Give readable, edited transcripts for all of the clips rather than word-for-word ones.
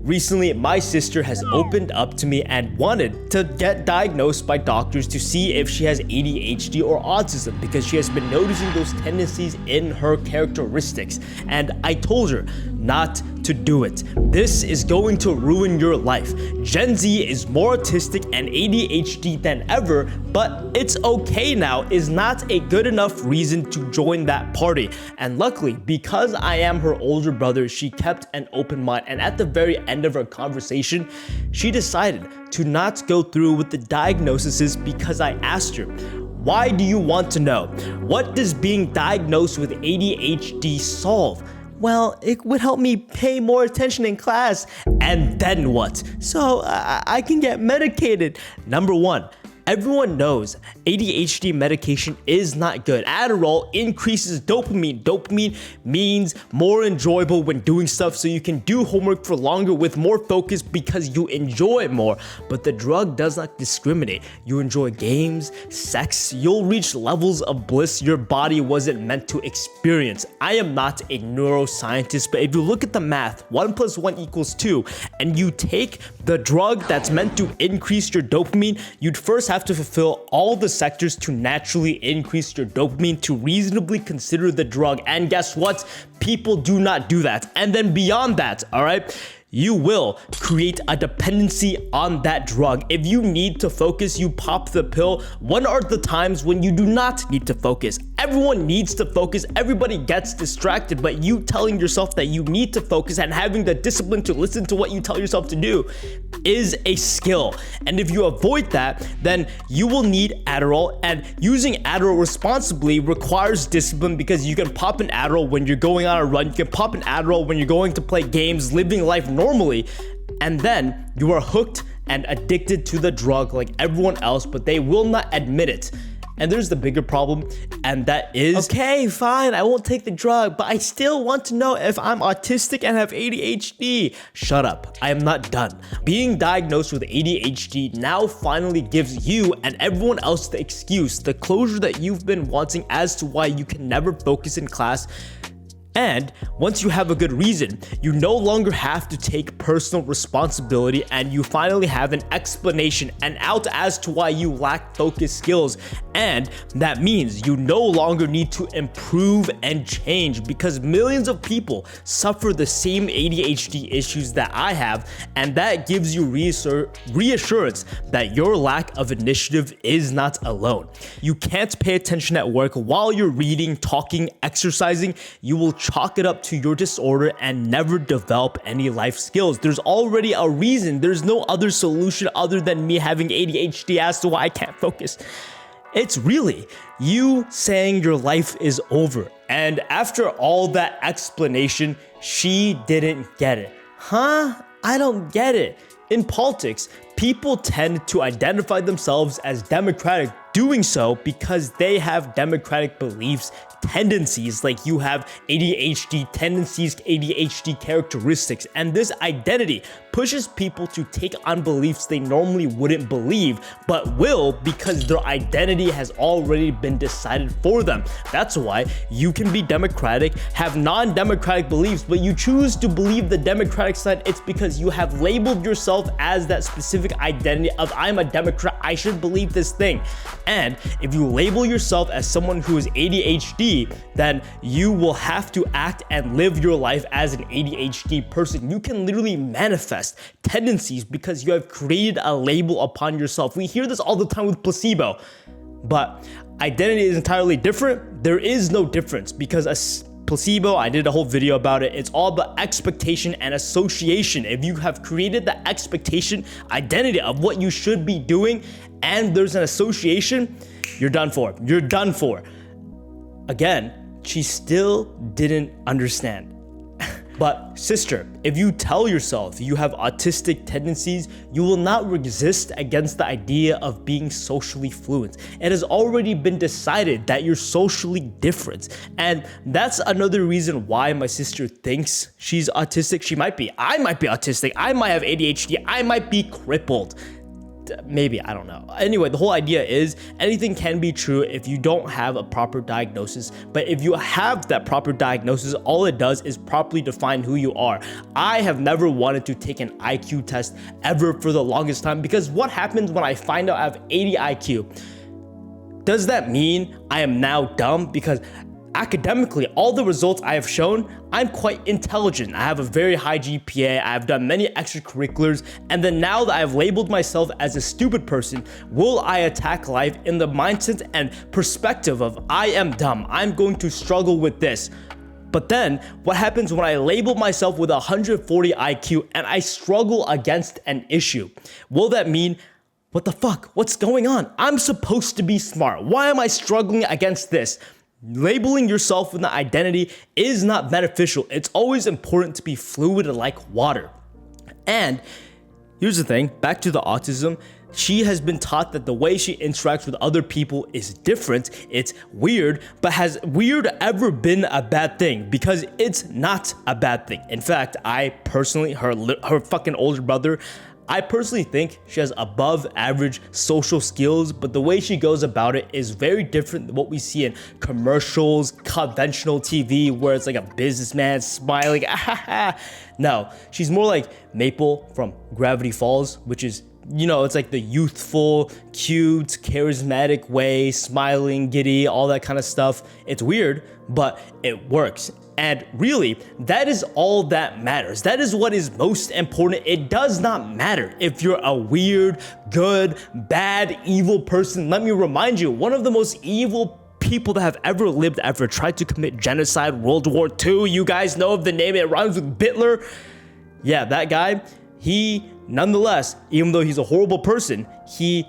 Recently, my sister has opened up to me and wanted to get diagnosed by doctors to see if she has ADHD or autism because she has been noticing those tendencies in her characteristics. And I told her not to do it. This is going to ruin your life. Gen Z is more autistic and ADHD than ever, but it's okay now is not a good enough reason to join that party. And luckily, because I am her older brother, she kept an open mind, and at the very end of our conversation, she decided to not go through with the diagnoses because I asked her, why do you want to know? What does being diagnosed with ADHD solve? Well, it would help me pay more attention in class. And then what? So I can get medicated. Number one, everyone knows ADHD medication is not good. Adderall increases dopamine. Dopamine means more enjoyable when doing stuff, so you can do homework for longer with more focus because you enjoy it more. But the drug does not discriminate. You enjoy games, sex, you'll reach levels of bliss your body wasn't meant to experience. I am not a neuroscientist, but if you look at the math, 1 + 1 = 2, and you take the drug that's meant to increase your dopamine, you'd first have to fulfill all the sectors to naturally increase your dopamine to reasonably consider the drug. And guess what? People do not do that. And then beyond that, all right, you will create a dependency on that drug. If you need to focus, you pop the pill. When are the times when you do not need to focus? Everyone needs to focus. Everybody gets distracted, but you telling yourself that you need to focus and having the discipline to listen to what you tell yourself to do is a skill. And if you avoid that, then you will need Adderall, and using Adderall responsibly requires discipline because you can pop an Adderall when you're going on a run. You can pop an Adderall when you're going to play games, living life normally, and then you are hooked and addicted to the drug like everyone else, but they will not admit it. And there's the bigger problem, and that is, okay, fine, I won't take the drug, but I still want to know if I'm autistic and have ADHD. Shut up, I am not done. Being diagnosed with ADHD now finally gives you and everyone else the excuse, the closure that you've been wanting as to why you can never focus in class. And once you have a good reason, you no longer have to take personal responsibility, and you finally have an explanation and out as to why you lack focus skills. And that means you no longer need to improve and change because millions of people suffer the same ADHD issues that I have, and that gives you reassurance that your lack of initiative is not alone. You can't pay attention at work while you're reading, talking, exercising. You will chalk it up to your disorder and never develop any life skills. There's already a reason. There's no other solution other than me having ADHD as to why I can't focus. It's really you saying your life is over. And after all that explanation, she didn't get it. Huh? I don't get it. In politics, people tend to identify themselves as Democratic, doing so because they have Democratic beliefs, tendencies, like you have ADHD tendencies, ADHD characteristics, and this identity pushes people to take on beliefs they normally wouldn't believe, but will because their identity has already been decided for them. That's why you can be Democratic, have non-democratic beliefs, but you choose to believe the Democratic side. It's because you have labeled yourself as that specific identity of I'm a Democrat, I should believe this thing. And if you label yourself as someone who is ADHD, then you will have to act and live your life as an ADHD person. You can literally manifest tendencies because you have created a label upon yourself. We hear this all the time with placebo, but identity is entirely different. There is no difference because placebo, I did a whole video about it. It's all about expectation and association. If you have created the expectation, identity of what you should be doing, and there's an association, you're done for. You're done for. Again, she still didn't understand. But sister, if you tell yourself you have autistic tendencies, you will not resist against the idea of being socially fluent. It has already been decided that you're socially different. And that's another reason why my sister thinks she's autistic. She might be. I might be autistic. I might have ADHD. I might be crippled. maybe, I don't know. Anyway, the whole idea is anything can be true if you don't have a proper diagnosis, but if you have that proper diagnosis, all it does is properly define who you are. I have never wanted to take an IQ test ever for the longest time, because what happens when I find out I have 80 IQ? Does that mean I am now dumb? Because academically, all the results I have shown, I'm quite intelligent. I have a very high GPA, I have done many extracurriculars, and then now that I've labeled myself as a stupid person, will I attack life in the mindset and perspective of I am dumb, I'm going to struggle with this? But then, what happens when I label myself with 140 IQ and I struggle against an issue? Will that mean, what the fuck, what's going on? I'm supposed to be smart, why am I struggling against this? Labeling yourself with an identity is not beneficial. It's always important to be fluid like water. And here's the thing, back to the autism, she has been taught that the way she interacts with other people is different. It's weird, but has weird ever been a bad thing? Because it's not a bad thing. In fact, I personally, her fucking older brother, I personally think she has above average social skills, but the way she goes about it is very different than what we see in commercials, conventional TV, where it's like a businessman smiling. No, she's more like Maple from Gravity Falls, which is, you know, it's like the youthful, cute, charismatic way, smiling, giddy, all that kind of stuff. It's weird, but it works. And really, that is all that matters. That is what is most important. It does not matter if you're a weird, good, bad, evil person. Let me remind you, one of the most evil people that have ever lived, ever tried to commit genocide, World War II. You guys know of the name, it rhymes with Bitler. Yeah, that guy, he nonetheless, even though he's a horrible person, he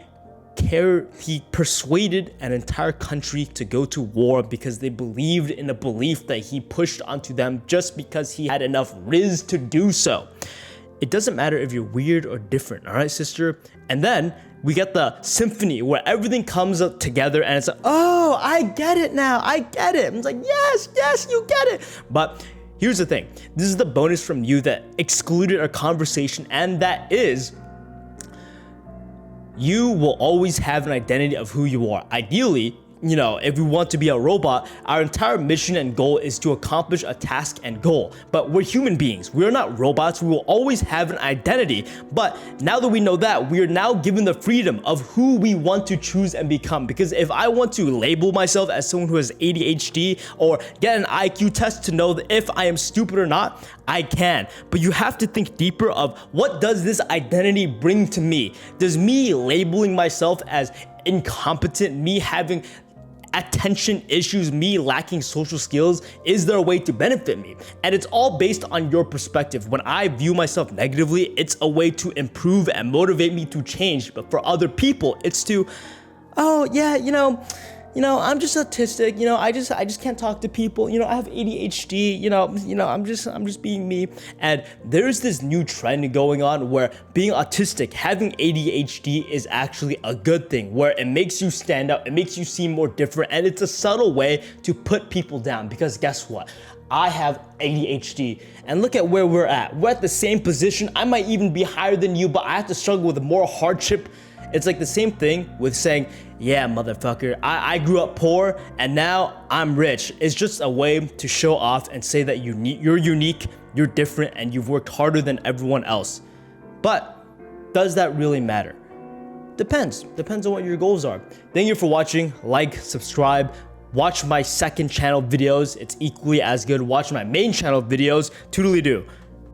persuaded an entire country to go to war because they believed in a belief that he pushed onto them just because he had enough riz to do so. It doesn't matter if you're weird or different, all right, sister? And then we get the symphony where everything comes up together and it's like, oh, I get it now, I get it. It's like, yes, you get it. But here's the thing, this is the bonus from you that excluded our conversation, and that is, you will always have an identity of who you are. Ideally, you know, if we want to be a robot, our entire mission and goal is to accomplish a task and goal. But we're human beings. We're not robots. We will always have an identity. But now that we know that, we are now given the freedom of who we want to choose and become. Because if I want to label myself as someone who has ADHD or get an IQ test to know that if I am stupid or not, I can. But you have to think deeper of, what does this identity bring to me? Does me labeling myself as incompetent, me having attention issues, me lacking social skills, is there a way to benefit me? And it's all based on your perspective. When I view myself negatively, it's a way to improve and motivate me to change. But for other people, it's to, oh yeah, you know, I'm just autistic, I just can't talk to people, I have ADHD, I'm just being me. And there's this new trend going on where being autistic, having ADHD is actually a good thing, where it makes you stand out, it makes you seem more different, and it's a subtle way to put people down. Because guess what? I have ADHD, and look at where we're at. We're at the same position. I might even be higher than you, but I have to struggle with more hardship. It's like the same thing with saying, yeah, motherfucker, I grew up poor and now I'm rich. It's just a way to show off and say that you're unique, you're different, and you've worked harder than everyone else. But does that really matter? Depends on what your goals are. Thank you for watching. Like, subscribe, watch my second channel videos. It's equally as good. Watch my main channel videos. Toodly-doo.